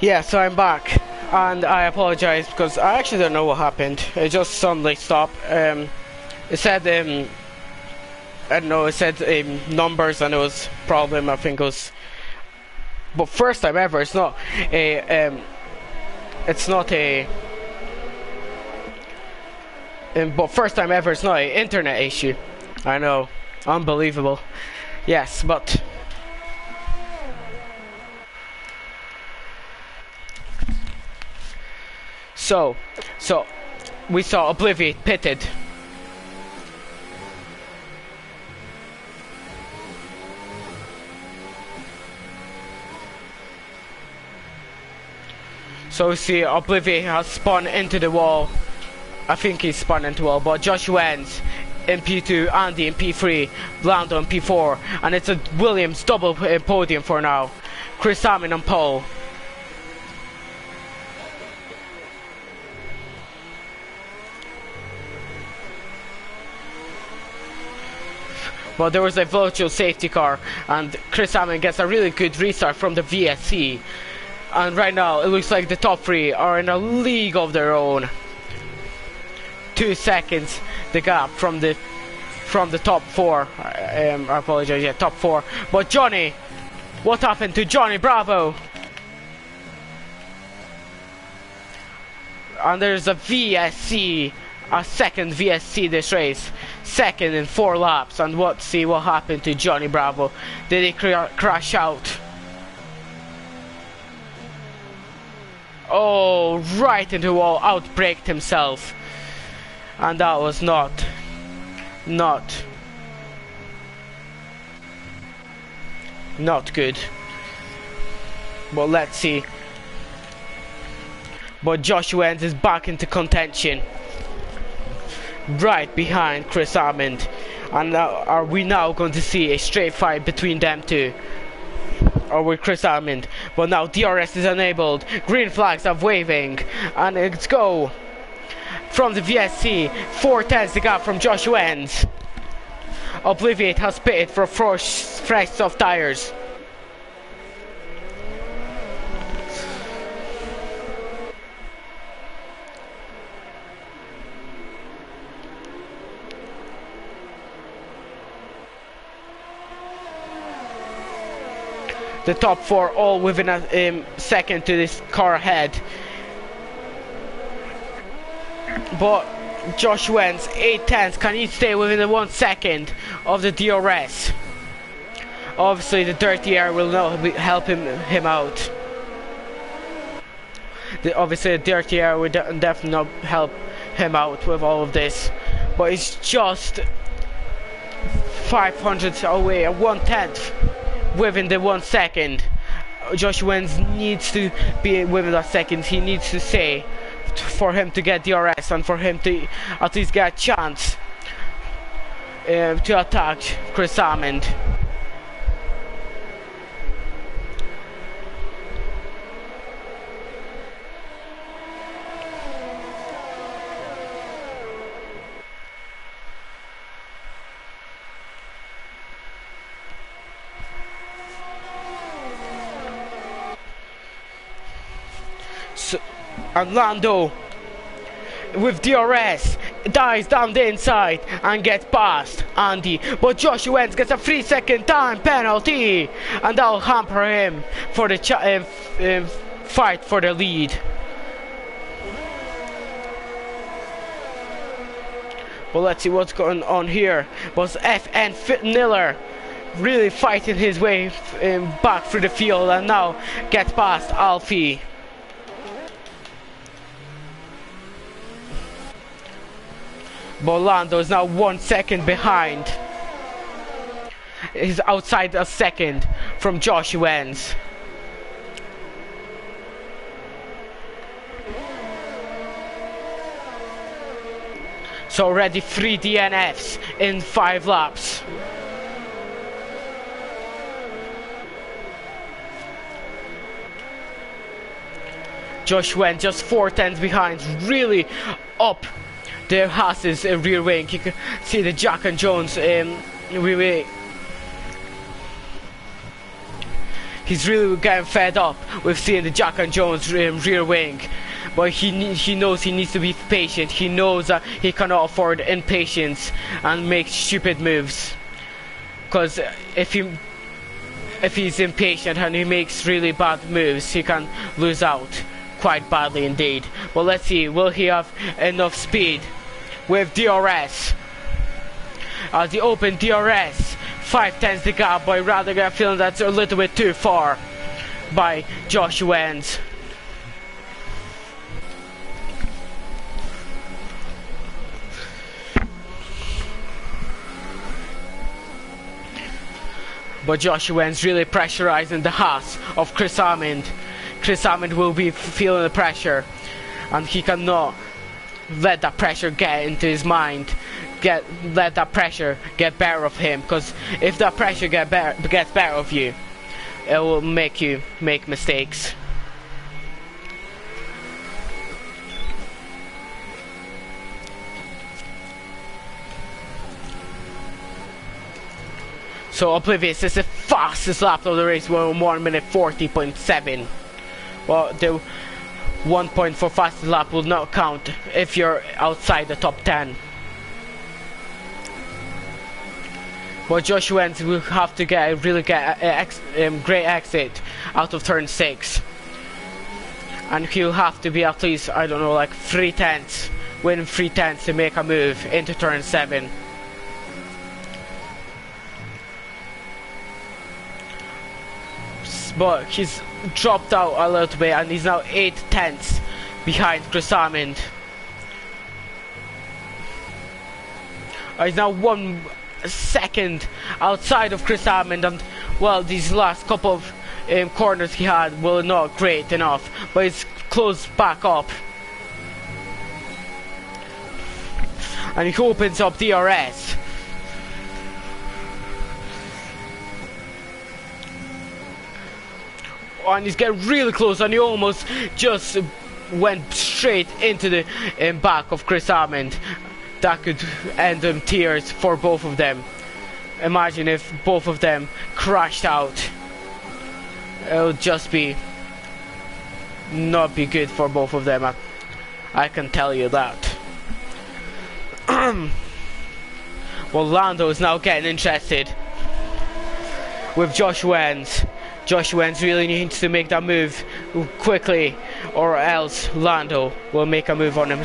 Yeah, so I'm back, and I apologize because I actually don't know what happened. It just suddenly stopped. It said, I don't know, it said numbers, and it was problem. I think it was, but first time ever. It's not a, it's not a, but first time ever. It's not an internet issue. I know, unbelievable. Yes, but. So we saw Obliviate pitted. So we see Obliviate has spun into the wall. I think he's spun into the wall, but Josh Wentz in P2, Andy in P3, Blando in P4, and it's a Williams double podium for now. Chris Salmon on pole. But there was a virtual safety car, and Chris Salmon gets a really good restart from the VSC. And right now, it looks like the top three are in a league of their own. 2 seconds, the gap from the top four. I apologize, yeah, top four. But Johnny, what happened to Johnny Bravo? And there's a VSC. A second VSC this race, second in 4 laps, and see what happened to Johnny Bravo. Did he crash out? Oh, right into the wall, outbraked himself, and that was not good. But let's see. But Josh Wentz is back into contention, right behind Chris Armand, and are we now going to see a straight fight between them two, or with Chris Armand? But now DRS is enabled, green flags are waving, and let's go from the VSC. 4/10 the gap from Josh Wentz. Obliviate has pitted for fresh soft tires. The top four all within a second to this car ahead. But Josh Wentz, 8/10, can he stay within the 1 second of the DRS? Obviously the dirty air will not help him out. Obviously the dirty air will definitely not help him out with all of this. But it's just 500 away, 1/10. Within the 1 second. Josh Wentz needs to be within that second. He needs to stay for him to get DRS and for him to at least get a chance to attack Chris Armand. And Lando with DRS dives down the inside and gets past Andy, but Josh Wentz gets a 3-second time penalty, and that'll hamper him for the fight for the lead. But let's see what's going on here. Was FN Niller really fighting his way back through the field, and now gets past Alfie. But Lando is now 1 second behind. He's outside a second from Josh Wentz. So already 3 DNFs in 5 laps. Josh Wentz just 4/10 behind, really up the Haas's rear wing. You can see the Jack and Jones rear wing. he's really getting fed up with seeing the Jack and Jones rear wing. But he knows he needs to be patient. He knows that he cannot afford impatience and make stupid moves. Because if he's impatient and he makes really bad moves, he can lose out quite badly indeed. But let's see, will he have enough speed with DRS? The open DRS 5/10 the gap, but I rather get a feeling that's a little bit too far by Josh Wentz. But Josh Wentz really pressurizing the Haas of Chris Hammond. Chris Hammond will be feeling the pressure, and he cannot let that pressure get into his mind. Let that pressure get better of him, because if that pressure gets better of you, it will make you make mistakes. So Oblivious is the fastest lap of the race with 1 minute 40.7. Well, the 1 point for fastest lap will not count if you're outside the top 10. But Josh Wentz will have to really get a great exit out of turn 6. And he'll have to be at least, I don't know, like 3/10, win 3/10 to make a move into turn 7. But he's dropped out a little bit and he's now 8/10 behind Chris Hammond. He's now 1 second outside of Chris Hammond, and well, these last couple of corners he had were not great enough, but he's closed back up. And he opens up DRS. And he's getting really close, and he almost just went straight into the back of Chris Hammond. That could end in tears for both of them. Imagine if both of them crashed out. It would just be not be good for both of them. I can tell you that. Well, Lando is now getting interested with Josh Wentz. Josh Wentz really needs to make that move quickly, or else Lando will make a move on him.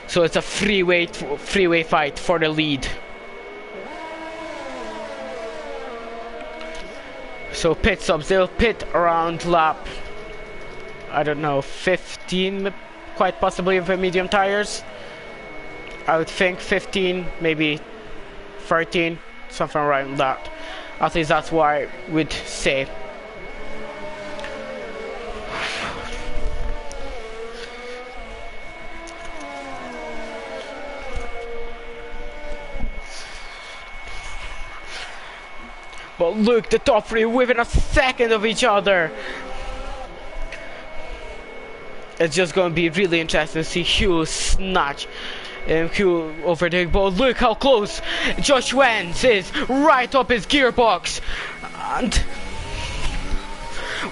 So it's a freeway fight for the lead. So pit stops, they'll pit around lap, I don't know, 15, quite possibly with medium tires. I would think 15, maybe 13, something around that. At least that's what I would say. But look, the top three within a second of each other. It's just going to be really interesting to see who snatch who overtake. But look how close Josh Wentz is, right up his gearbox. And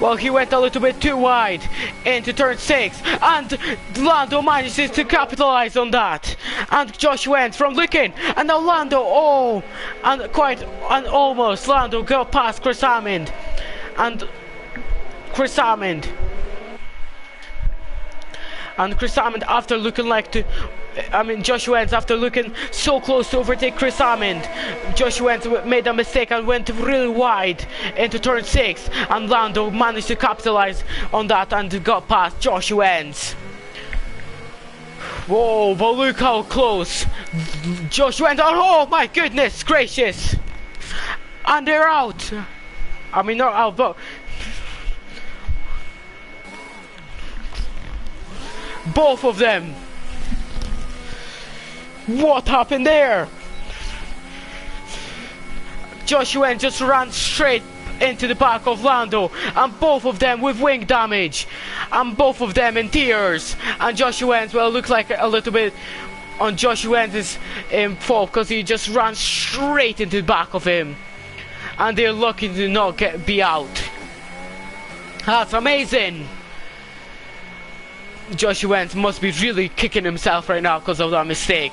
well, he went a little bit too wide into turn 6, and Lando manages to capitalize on that. And Josh Wentz from looking, and now Lando, and almost Lando got past Chris Hammond, and Chris Hammond after looking like to, Josh Wentz, after looking so close to overtake Chris Hammond, Josh Wentz made a mistake and went really wide into turn 6, and Lando managed to capitalize on that and got past Josh Wentz. Whoa, but look how close Josh Wentz, oh my goodness gracious, and they're out. Not out, but both of them. What happened there? Josh Wentz just ran straight into the back of Lando, and both of them with wing damage, and both of them in tears. And Josh Wentz, well, looks like a little bit on Joshua Wentz' fault because he just ran straight into the back of him. And they're lucky to not be out. That's amazing. Joshua Wentz must be really kicking himself right now because of that mistake.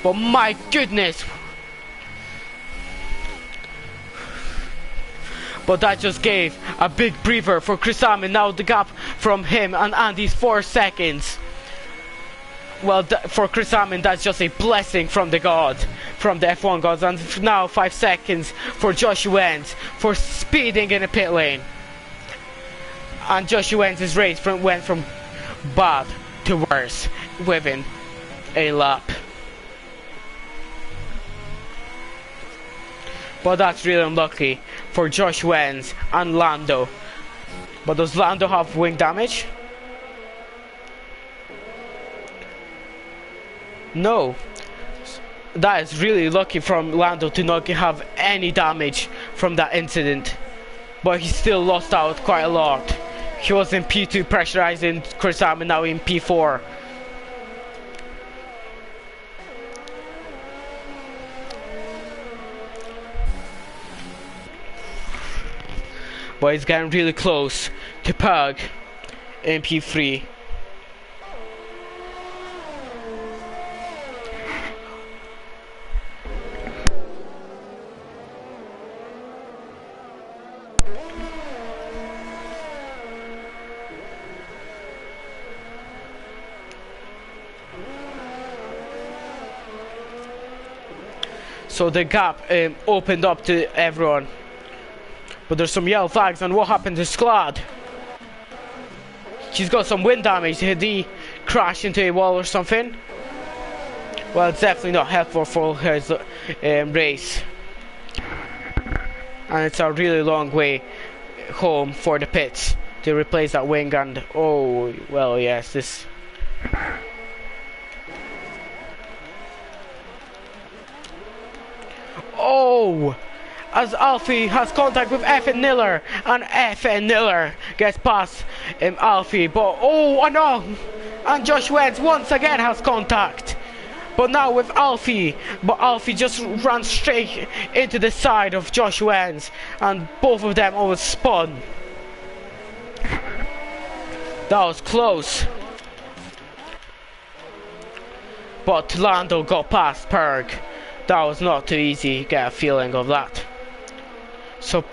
But my goodness. But that just gave a big breather for Chris Amon. Now the gap from him and Andy's 4 seconds. Well, for Chris Amon, that's just a blessing from the God, from the F1 gods. And now 5 seconds for Joshua Wentz for speeding in the pit lane. And Joshua Wentz's race went from bad to worse within a lap. But that's really unlucky for Josh Wentz and Lando. But does Lando have wing damage? No. That is really lucky from Lando to not have any damage from that incident. But he still lost out quite a lot. He was in P2 pressurizing Chris Amon, now in P4. But he's getting really close to Pug in P3. So the gap opened up to everyone. But there's some yellow flags, and what happened to Sklad? He's got some wind damage. Did he crash into a wall or something? Well, it's definitely not helpful for his race. And it's a really long way home for the pits to replace that wing, and oh, well, yes, this... Oh! As Alfie has contact with FN Niller, and FN Niller gets past Alfie, but oh no! And Josh Wentz once again has contact, but now with Alfie, but Alfie just ran straight into the side of Josh Wentz, and both of them almost spun. That was close. But Lando got past Perg. That was not too easy, get a feeling of that. So,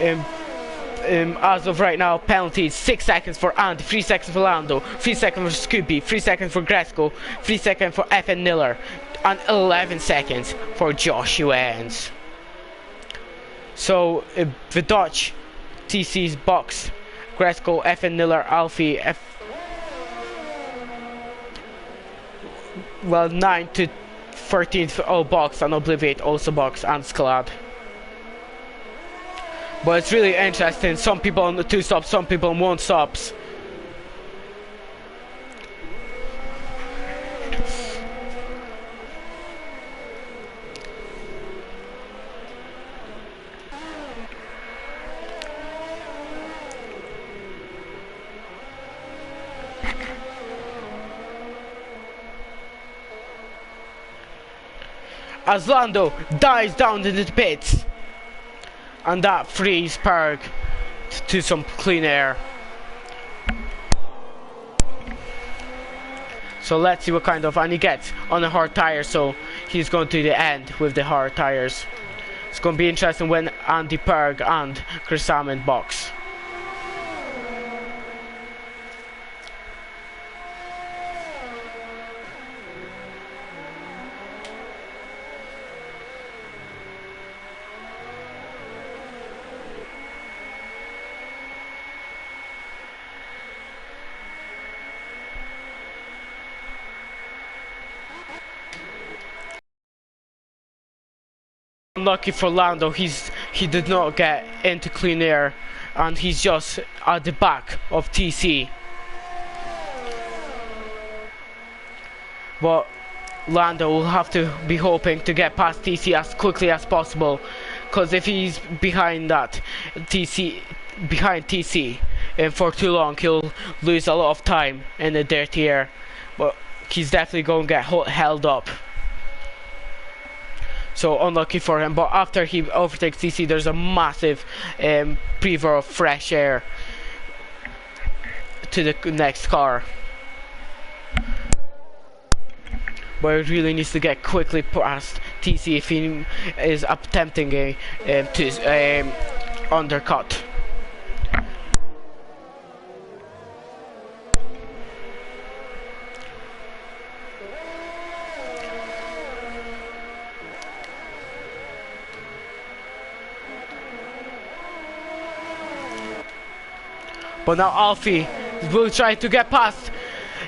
as of right now, penalties 6 seconds for Andy, 3 seconds for Lando, 3 seconds for Scooby, 3 seconds for Gresco, 3 seconds for FN Niller, and 11 seconds for Joshua Wentz. So, the Dutch TC's box, Gresco, FN Niller, Alfie, 9 to 13th all box, and Obliviate also box, and Sklad. But it's really interesting, some people on the 2 stops, some people on 1 stops. As Lando dives down into the pits, and that frees Perg to some clean air. So let's see what kind of, and he gets on a hard tire, so he's going to the end with the hard tires. It's going to be interesting when Andy Perg and Chris Amon box. Unlucky for Lando, he did not get into clean air, and he's just at the back of TC. But Lando will have to be hoping to get past TC as quickly as possible, because if he's behind TC, for too long, he'll lose a lot of time in the dirty air. But he's definitely going to get held up. So unlucky for him, but after he overtakes TC, there's a massive breather of fresh air to the next car. But he really needs to get quickly past TC if he is attempting to undercut. But now Alfie will try to get past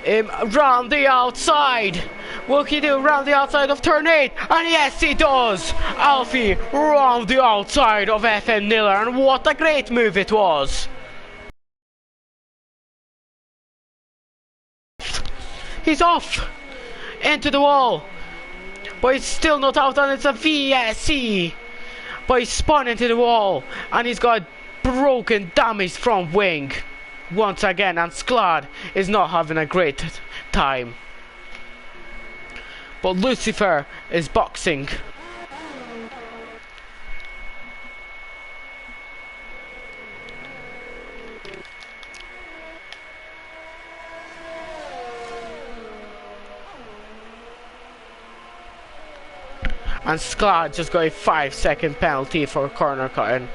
him round the outside. Will he do round the outside of turn 8? And yes, he does! Alfie round the outside of FN Miller, and what a great move it was! He's off! Into the wall! But he's still not out, and it's a VSC! But he's spun into the wall, and he's got broken, damaged front wing once again, and Sklad is not having a great time. But Lucifer is boxing. And Sklad just got a 5-second penalty for corner cutting.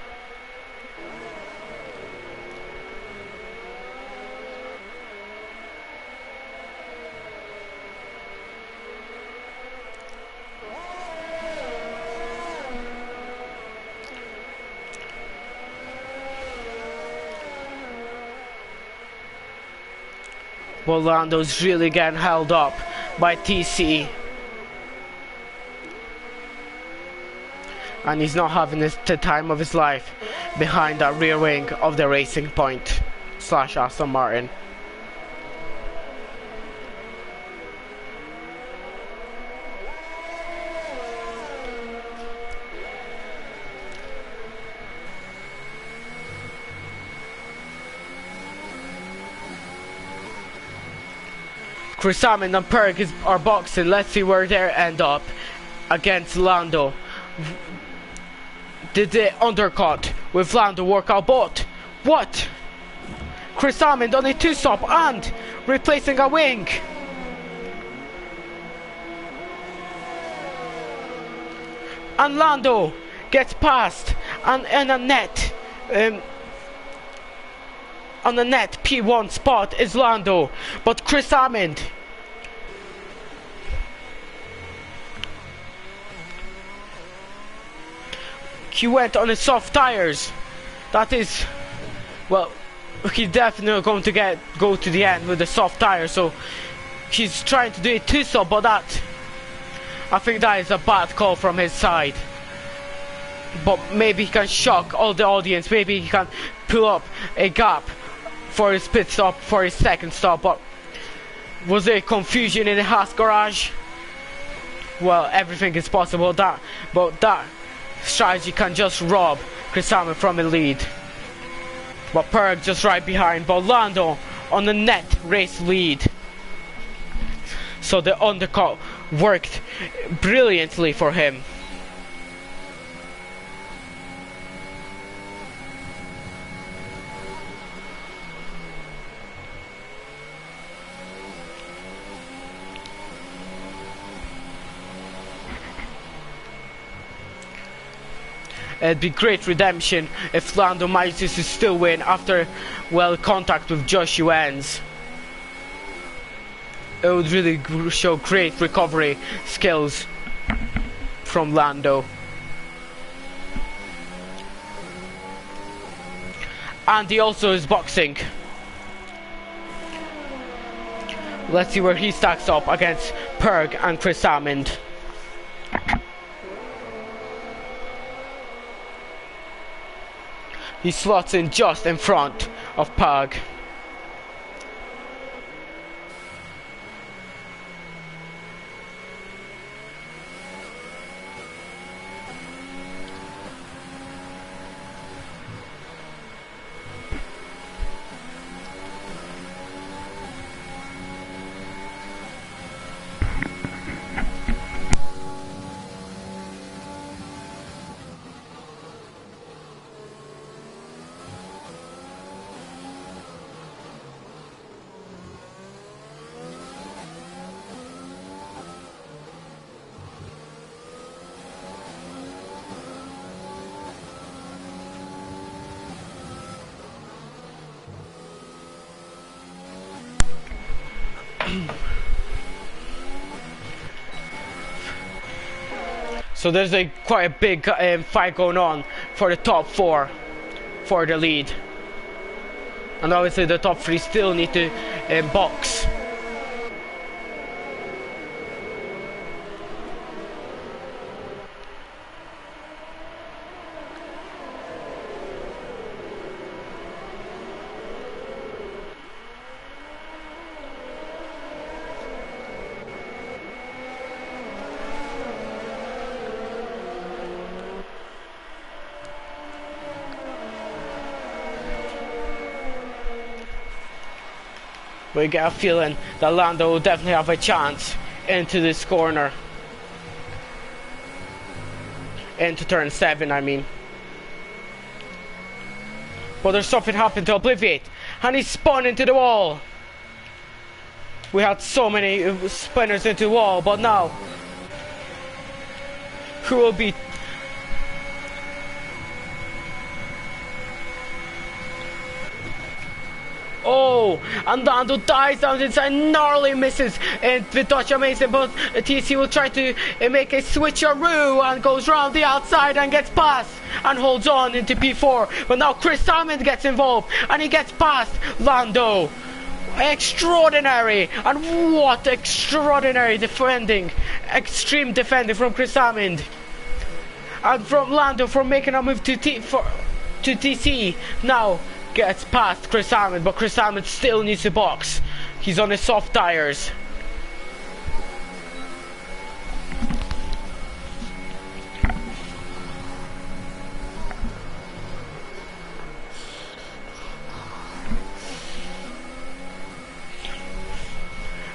Well, Lando's really getting held up by TC. And he's not having the time of his life behind that rear wing of the Racing Point / Aston Martin. Chris Salmon and Perk are boxing. Let's see where they end up against Lando. Did the undercut with Lando work out? But what? Chris Salmon done a 2-stop and replacing a wing. And Lando gets past and in a net. On the net P1 spot is Lando, but Chris Hammond he went on his soft tires. That is, well, he's definitely going to go to the end with the soft tires, so he's trying to do a 2-stop, but that, I think that is a bad call from his side. But maybe he can shock all the audience, maybe he can pull up a gap for his pit stop, for his second stop. But was there confusion in the Haas garage? Well, everything is possible. But that strategy can just rob Chris Hammond from a lead. But Perk just right behind, but Lando on the net race lead. So the undercut worked brilliantly for him. It'd be great redemption if Lando manages to still win after, well, contact with Joshua ends. It would really show great recovery skills from Lando. And he also is boxing. Let's see where he stacks up against Perg and Chris Hammond. He slots in just in front of Pug. So there's quite a big fight going on for the top 4 for the lead. And obviously the top 3 still need to box. We get a feeling that Lando will definitely have a chance into this corner. Into turn 7, I mean. But there's something happened to Obliviate. And he spun into the wall. We had so many spinners into the wall, but now who will be... Oh, and Lando dies down inside, gnarly misses with Dutch Amazing, but TC will try to make a switcheroo and goes round the outside and gets past and holds on into P4. But now Chris Simon gets involved and he gets past Lando. Extraordinary, and what extraordinary defending, extreme defending from Chris Hammond and from Lando for making a move to TC. Now gets past Chris Hammond, but Chris Hammond still needs to box. He's on his soft tires.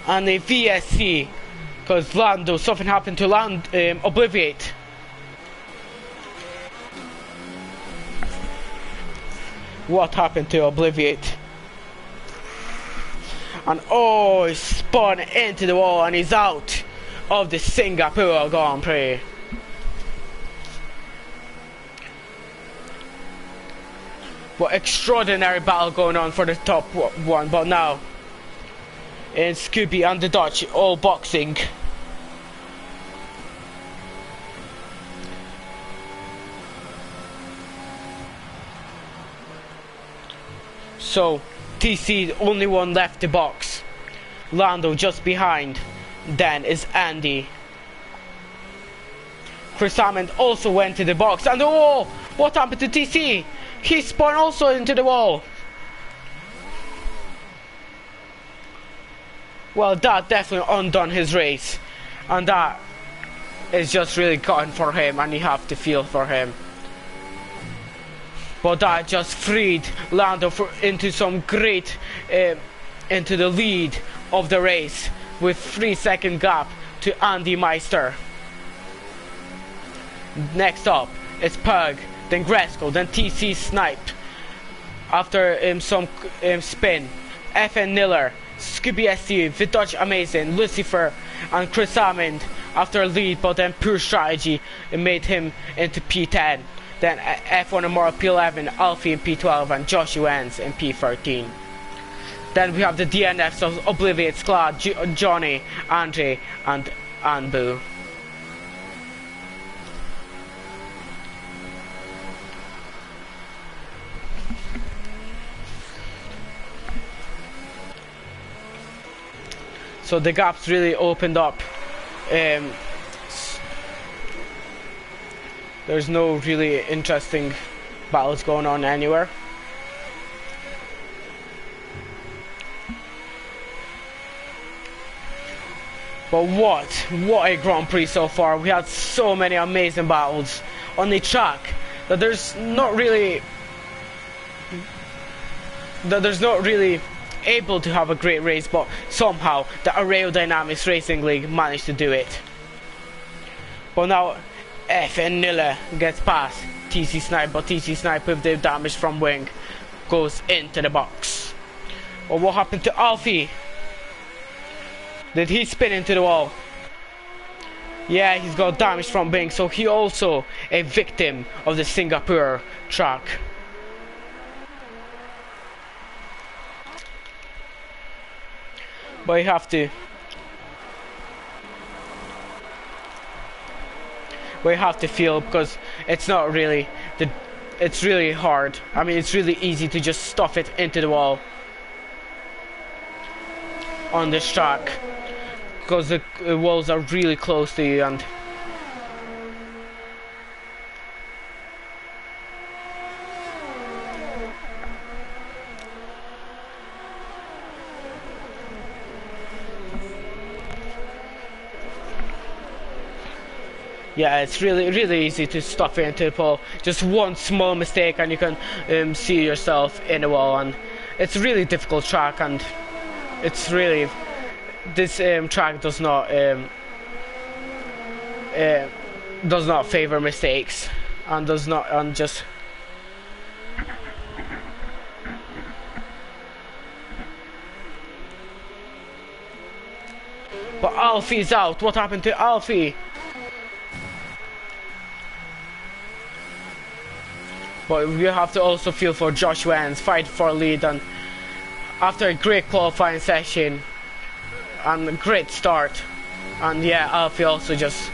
And a VSC, because Lando, something happened to Obliviate. What happened to Obliviate? And oh, he spun into the wall and he's out of the Singapore Grand Prix. What extraordinary battle going on for the top 1, but now in Scooby and the Dutch all boxing. So TC only one left to box. Lando just behind. Then is Andy. Chris Hammond also went to the box, and oh, what happened to TC? He spun also into the wall. Well, that definitely undone his race, and that is just really gone for him, and you have to feel for him. But that just freed Lando into some great into the lead of the race with 3-second gap to Andy Meister. Next up is Pug, then Gresco, then TC Snipe. After some spin, FN Niller, Scooby SU, Vidoj Amazing, Lucifer and Chris Hammond after a lead, but then poor strategy made him into P10. Then F1 Amora P11, Alfie in P12 and Joshua Ends in P13. Then we have the DNFs of Obliviate, Sklad, Johnny, Andre and Anbu. So the gaps really opened up. There's no really interesting battles going on anywhere. But what a Grand Prix so far. We had so many amazing battles on the track that there's not really able to have a great race, but somehow the Aerodynamix Racing League managed to do it. But now FN Nilla gets past TC Snipe, but TC Snipe with the damage from wing goes into the box. Or what happened to Alfie? Did he spin into the wall? Yeah, he's got damage from wing, so he also a victim of the Singapore track. But you have to but you have to feel, because it's not really it's really hard. I mean, it's really easy to just stuff it into the wall on this track, because the walls are really close to you. And yeah, it's really easy to stuff it into the pole. Just one small mistake and you can see yourself in the wall. And it's a really difficult track, and it's really, this track does not favor mistakes, and does not, and just but Alfie's out. What happened to Alfie? But you have to also feel for Josh Wentz, fight for a lead, and after a great qualifying session and a great start, and yeah, Alfie also just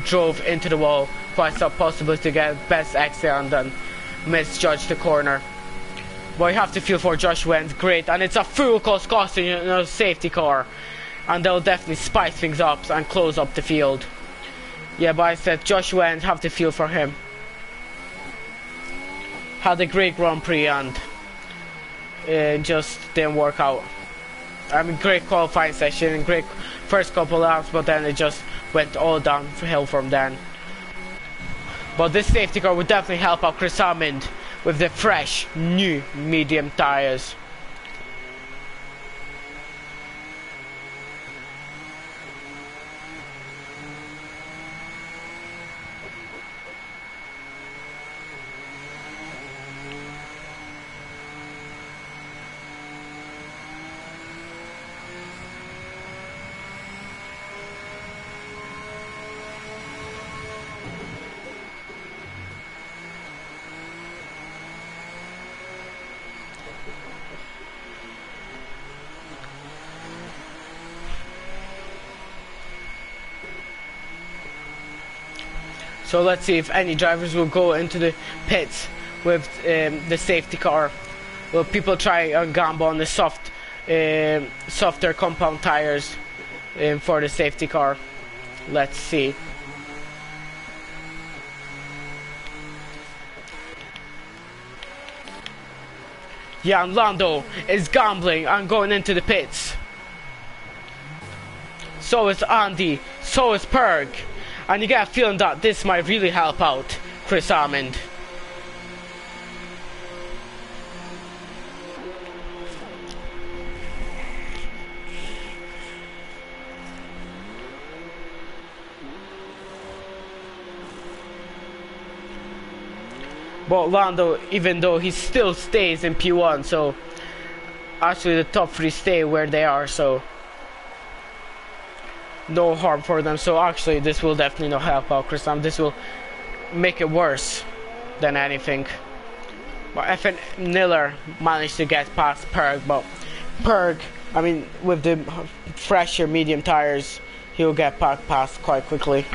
drove into the wall, quite possible to get best exit and then misjudged the corner. But you have to feel for Josh Wentz, great, and it's a full cost costing, you know, safety car, and they'll definitely spice things up and close up the field. Yeah, but I said Josh Wentz, have to feel for him. Had a great Grand Prix and just didn't work out. I mean, great qualifying session and great first couple laps, but then it just went all downhill from then. But this safety car would definitely help out Chris Hammond with the fresh new medium tires. So let's see if any drivers will go into the pits with the safety car. Will people try and gamble on the softer compound tires for the safety car? Let's see. Yeah, and Lando is gambling and going into the pits. So is Andy, so is Perg. And you get a feeling that this might really help out Chris Hammond. But Lando, even though he still stays in P1, so actually the top three stay where they are, so no harm for them. So actually this will definitely not help out Chris Hammond. This will make it worse than anything. But FN Miller managed to get past Perg, but Perg, I mean, with the fresher medium tires, he'll get past quite quickly.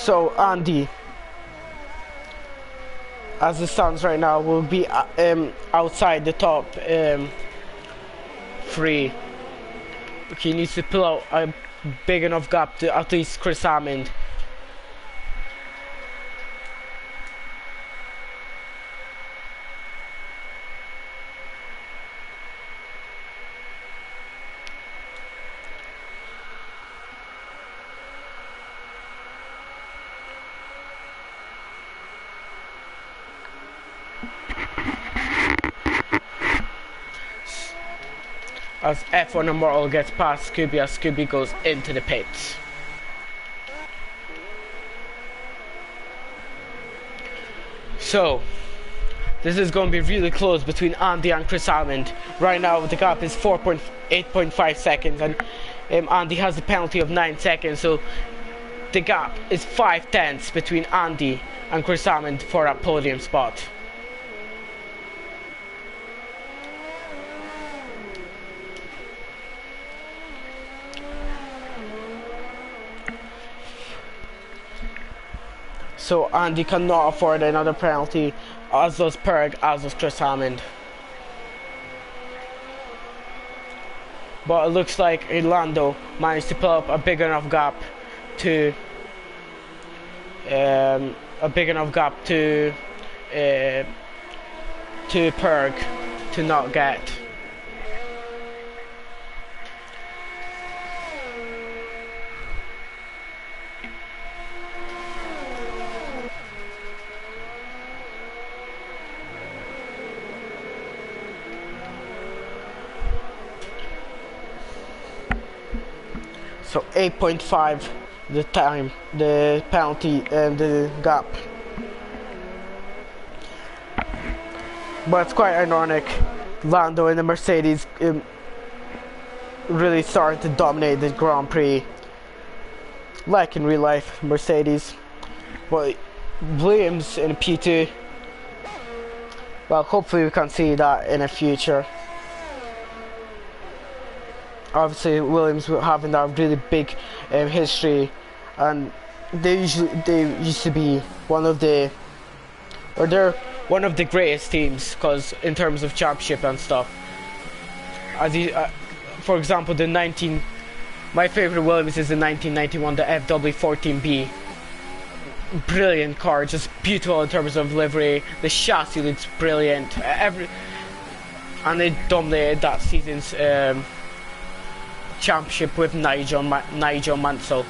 So Andy, as it stands right now, will be outside the top three. He needs to pull out a big enough gap to at least Chris Hammond. As F1 Immortal gets past Scooby, as Scooby goes into the pits. So, this is going to be really close between Andy and Chris Hammond. Right now, the gap is 8.5 seconds, and Andy has a penalty of 9 seconds, so the gap is 5/10 between Andy and Chris Hammond for that podium spot. So Andy cannot afford another penalty, as does Perg, as does Chris Hammond. But it looks like Lando managed to pull up a big enough gap to Perg to not get. So 8.5 the time, the penalty and the gap. But it's quite ironic. Lando and the Mercedes really started to dominate the Grand Prix, like in real life, Mercedes. But Williams in P2. Well, hopefully we can see that in the future. Obviously, Williams having that really big history, and they used to be they're one of the greatest teams, because in terms of championship and stuff. For example, my favorite Williams is the 1991, the FW14B. Brilliant car, just beautiful in terms of livery. The chassis looks brilliant. And they dominated that season's championship with Nigel Mansell.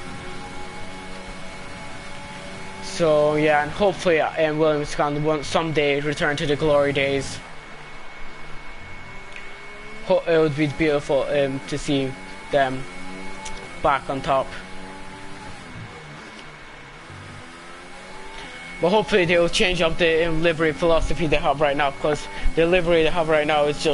So yeah, and hopefully Williams can someday return to the glory days. It would be beautiful to see them back on top. But hopefully they will change up the livery philosophy they have right now, because the livery they have right now is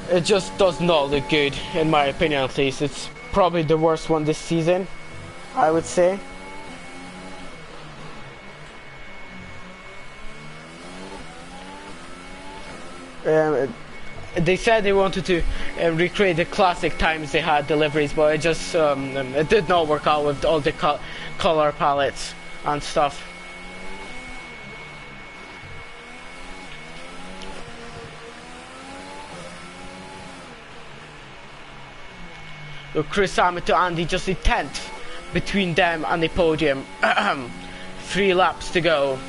it just does not look good, in my opinion at least. It's probably the worst one this season, I would say. They said they wanted to recreate the classic times they had deliveries, but it just it did not work out with all the color palettes and stuff. So Chris Hammond to Andy, just a 10th between them and the podium. 3 laps to go.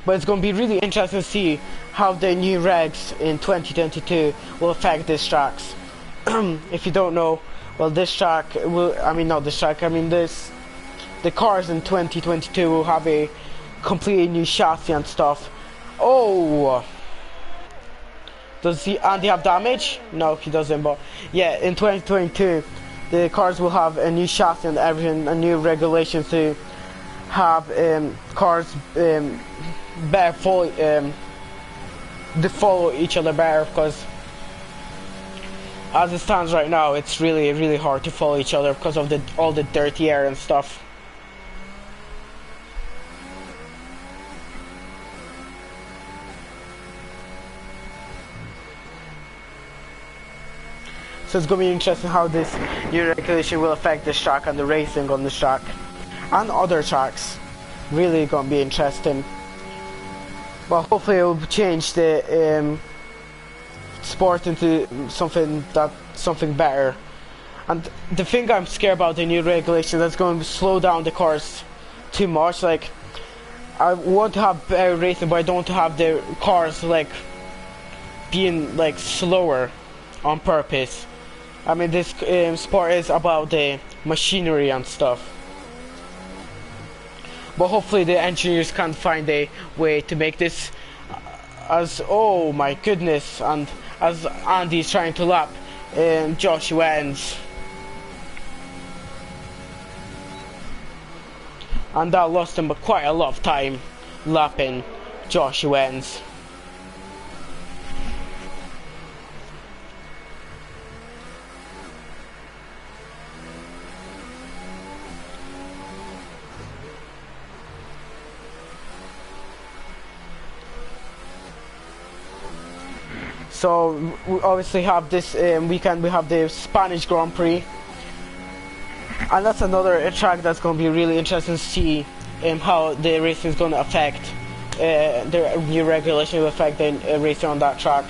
But it's going to be really interesting to see how the new regs in 2022 will affect these tracks. If you don't know, well, this track will, the cars in 2022 will have a completely new chassis and stuff. Oh! Does Andy have damage? No, he doesn't, but yeah, in 2022, the cars will have a new chassis and everything, a new regulation to have cars better follow each other better, because as it stands right now, it's really hard to follow each other because of all the dirty air and stuff. So it's going to be interesting how this new regulation will affect this track and the racing on this track and other tracks. Really going to be interesting. But hopefully it will change the sport into something better. And the thing I'm scared about the new regulation that's going to slow down the cars too much. Like, I want to have better racing, but I don't want to have the cars like being like slower on purpose. I mean, this sport is about the machinery and stuff. But hopefully the engineers can find a way to make this as, oh my goodness, and as Andy's trying to lap Joshua ends. And that lost him quite a lot of time lapping Joshua ends. So we obviously have this weekend, we have the Spanish Grand Prix, and that's another track that's going to be really interesting to see how the racing is going to affect the new regulation will affect the racing on that track.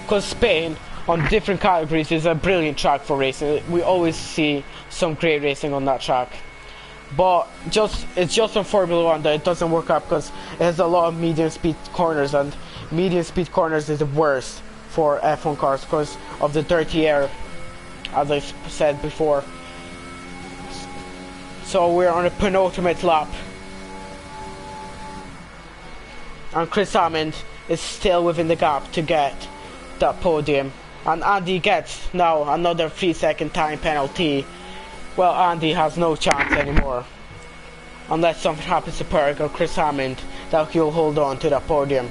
Because Spain on different categories is a brilliant track for racing. We always see some great racing on that track, but it's just on Formula 1 that it doesn't work out because it has a lot of medium speed corners, and medium speed corners is the worst for F1 cars because of the dirty air, as I said before. So we're on a penultimate lap, and Chris Hammond is still within the gap to get that podium, and Andy gets now another 3-second time penalty. Well, Andy has no chance anymore unless something happens to Perk or Chris Hammond, that he'll hold on to that podium.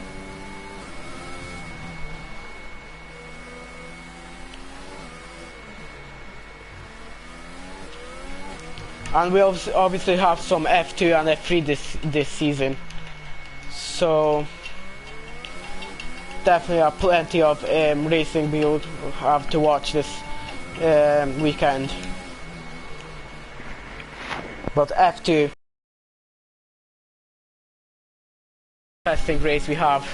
And we obviously have some F2 and F3 this season, so definitely have plenty of racing we'll have to watch this weekend. But F2, interesting race we have.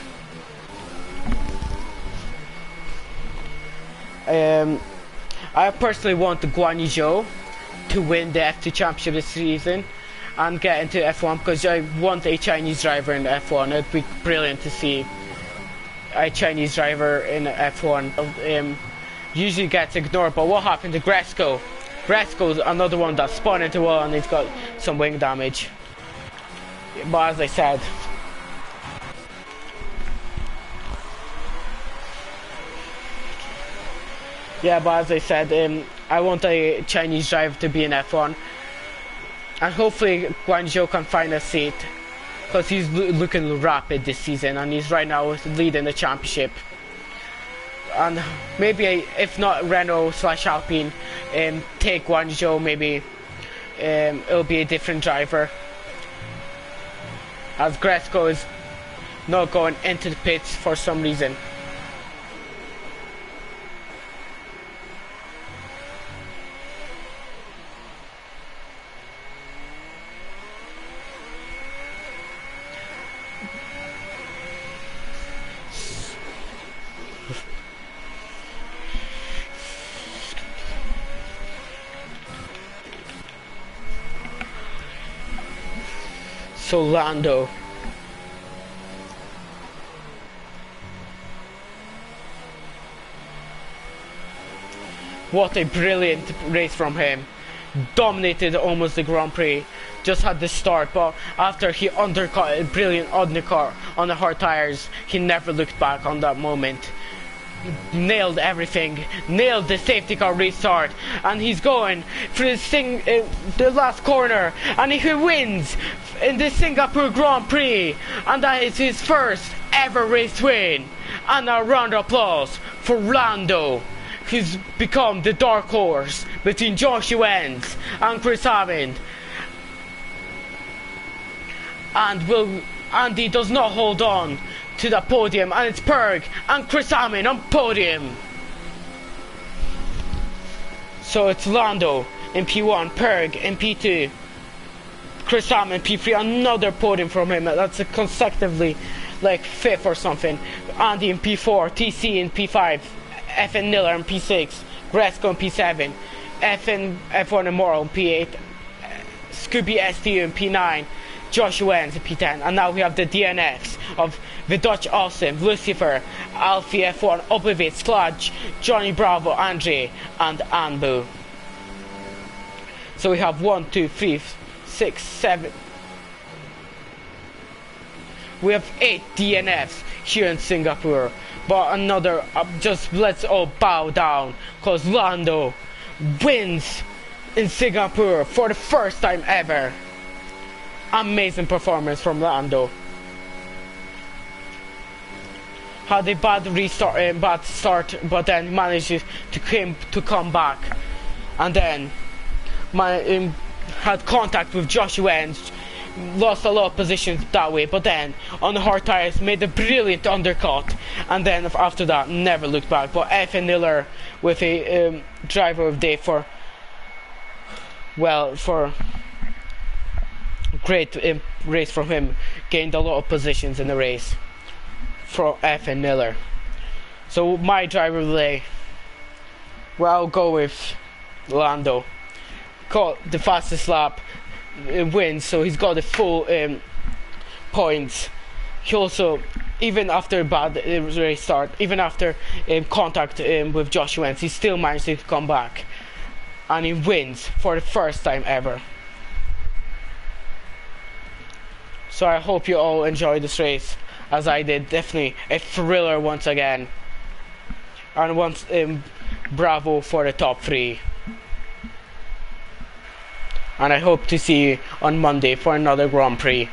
I personally want the Guan Yu Zhou to win the F2 championship this season and get into F1 because I want a Chinese driver in F1. It'd be brilliant to see a Chinese driver in F1. Usually gets ignored, but what happened to Gresco? Gresco's another one that spun into wall and he's got some wing damage. But as I said, I want a Chinese driver to be in F1, and hopefully Guan Yu Zhou can find a seat because he's looking rapid this season and he's right now leading the championship. And maybe if not Renault/Alpine take Guan Yu Zhou, maybe it'll be a different driver, as Gresco is not going into the pits for some reason. So Lando. What a brilliant race from him. Dominated almost the Grand Prix. Just had the start, but after he undercut a brilliant undercut on the hard tires, he never looked back on that moment. Nailed everything, nailed the safety car restart, and he's going for the last corner, and he wins in the Singapore Grand Prix, and that is his first ever race win. And a round of applause for Lando. He's become the dark horse between Joshua Ends and Chris Hammond, and Andy does not hold on to the podium, and it's Perg and Chris Hammond on podium. So it's Lando in P1, Perg in P2, Chris Ham in P3, another podium from him. That's a consecutively like 5th or something. Andy in P4, TC in P5, FN Miller in P6, Gresco in P7, F1 Immoral in P8, Scooby STU in P9, Joshua Enz in P10, and now we have the DNFs of Vidocq Austin, Lucifer, Alfie F1, Obliviate, Sludge, Johnny Bravo, Andre, and Anbu. So we have 1, 2, 3, 6, 7. We have 8 DNFs here in Singapore. But another, just let's all bow down, cause Lando wins in Singapore for the first time ever. Amazing performance from Lando. Had a bad restart, bad start, but then manages to come back, and then had contact with Joshua Enz, lost a lot of positions that way, but then on the hard tires made a brilliant undercut, and then after that never looked back. But FN Miller with a driver of the day for great race from him, gained a lot of positions in the race for FN Miller. So my driver of the day, well, I'll go with Lando. Caught the fastest lap, wins, so he's got the full points. He also, even after a bad race start, even after contact with Joshua Enz, he still managed to come back, and he wins for the first time ever. So I hope you all enjoyed this race as I did. Definitely a thriller once again, and once bravo for the top 3. And I hope to see you on Monday for another Grand Prix.